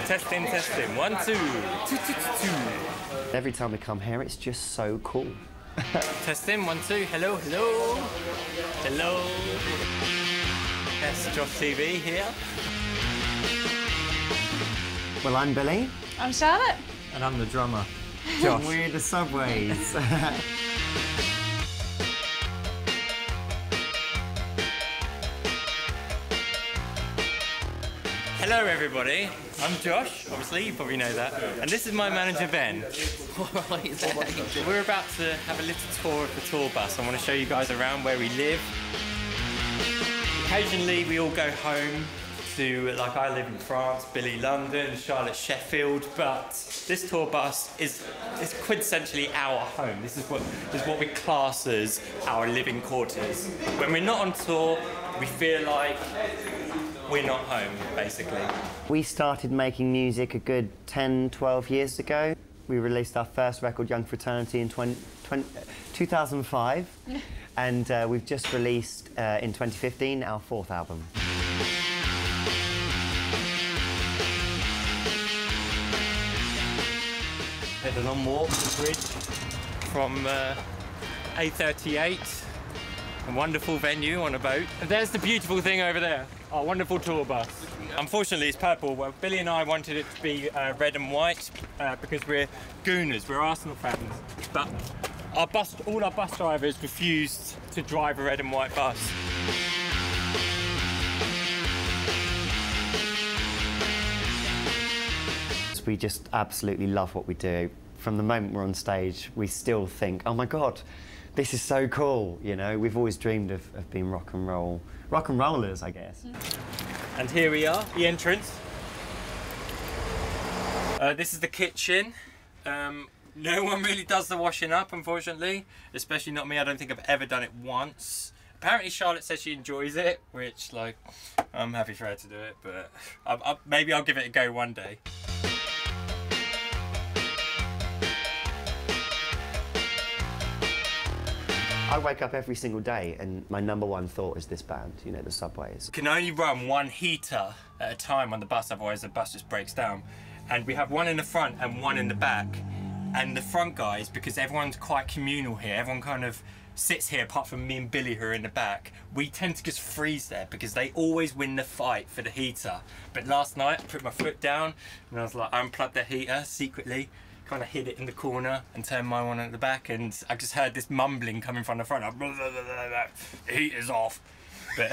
Testing, testing. 1, 2. 2, 2, 2. Every time we come here, it's just so cool. Testing, 1, 2. Hello, hello. Hello. Yes, Josh TV here. Well, I'm Billy. I'm Charlotte. And I'm the drummer, Josh. We're the Subways. Hello everybody, I'm Josh, obviously you probably know that, and this is my manager Ben. We're about to have a little tour of the tour bus. I want to show you guys around where we live. Occasionally we all go home to, like I live in France, Billy London, Charlotte Sheffield, but this tour bus is quintessentially our home. This is what we class as our living quarters. When we're not on tour, we feel like we're not home, basically. We started making music a good 10, 12 years ago. We released our first record, Young Fraternity, in 2005. And we've just released, in 2015, our 4th album. Had a long walk to the bridge from A38. A wonderful venue on a boat. And there's the beautiful thing over there, our wonderful tour bus. Unfortunately, it's purple. Well, Billy and I wanted it to be red and white because we're Gooners, we're Arsenal fans. But all our bus drivers refused to drive a red and white bus. We just absolutely love what we do. From the moment we're on stage, we still think, oh my God, this is so cool, you know? We've always dreamed of being rock and rollers, I guess. And here we are, the entrance. This is the kitchen. No one really does the washing up, unfortunately, especially not me. I don't think I've ever done it once. Apparently Charlotte says she enjoys it, which, like, I'm happy for her to do it, but maybe I'll give it a go one day. I wake up every single day and my #1 thought is this band, you know, the Subways. Can only run one heater at a time on the bus, otherwise the bus just breaks down. And we have one in the front and one in the back. And the front guys, because everyone's quite communal here, everyone kind of sits here apart from me and Billy who are in the back, we tend to just freeze there because they always win the fight for the heater. But last night I put my foot down and I was like, I unplugged the heater secretly, kind of hid it in the corner and turned my one at the back, and I just heard this mumbling coming from the front. Like, blah, blah, blah, blah, blah. The heat is off. But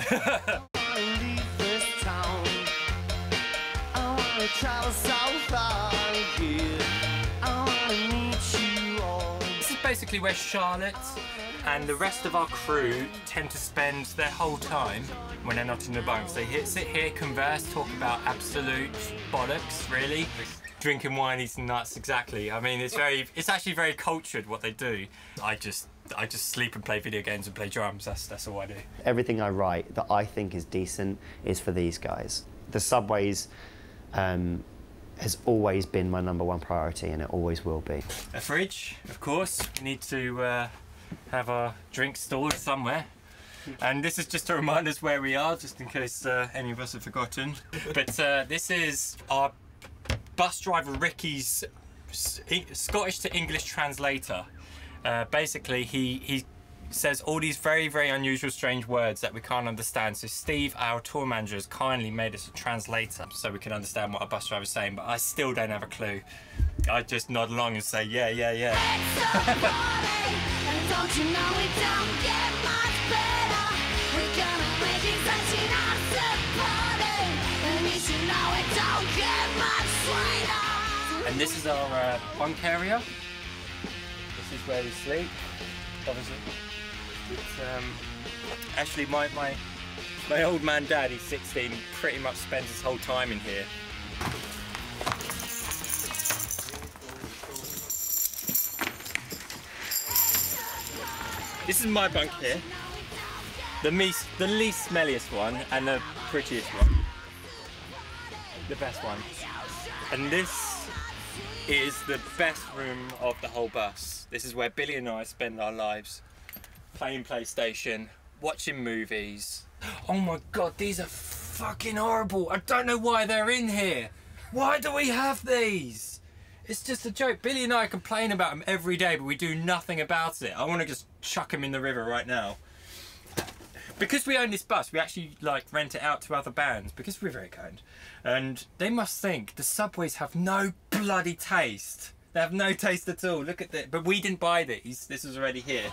this is basically where Charlotte and the rest of our crew tend to spend their whole time when they're not in the bunks. They sit here, converse, talk about absolute bollocks, really. Drinking wine, eating nuts, exactly. I mean, it's actually very cultured what they do. I just sleep and play video games and play drums. That's all I do. Everything I write that I think is decent is for these guys. The Subways has always been my #1 priority, and it always will be. A fridge, of course. We need to have our drinks stored somewhere. And this is just to remind us where we are, just in case any of us have forgotten. But this is our bus driver Ricky's Scottish to English translator. Basically, he says all these very, very unusual, strange words that we can't understand. So Steve, our tour manager, has kindly made us a translator so we can understand what our bus driver's saying, but I still don't have a clue. I just nod along and say, yeah, yeah, yeah. Don't you know it don't get much better? We're gonna make it and you should know it don't get much sweeter. And this is our bunk area. This is where we sleep, obviously. It's, actually, my old man dad, he's 16, pretty much spends his whole time in here. This is my bunk here. The least smelliest one and the prettiest one. The best one. And this is the best room of the whole bus. This is where Billy and I spend our lives. Playing PlayStation, watching movies. Oh my god, these are fucking horrible. I don't know why they're in here. Why do we have these? It's just a joke. Billy and I complain about them every day, but we do nothing about it. I want to just chuck them in the river right now. Because we own this bus, we actually like rent it out to other bands because we're very kind. And they must think the subways have no bloody taste. They have no taste at all. Look at that. But we didn't buy these. This was already here.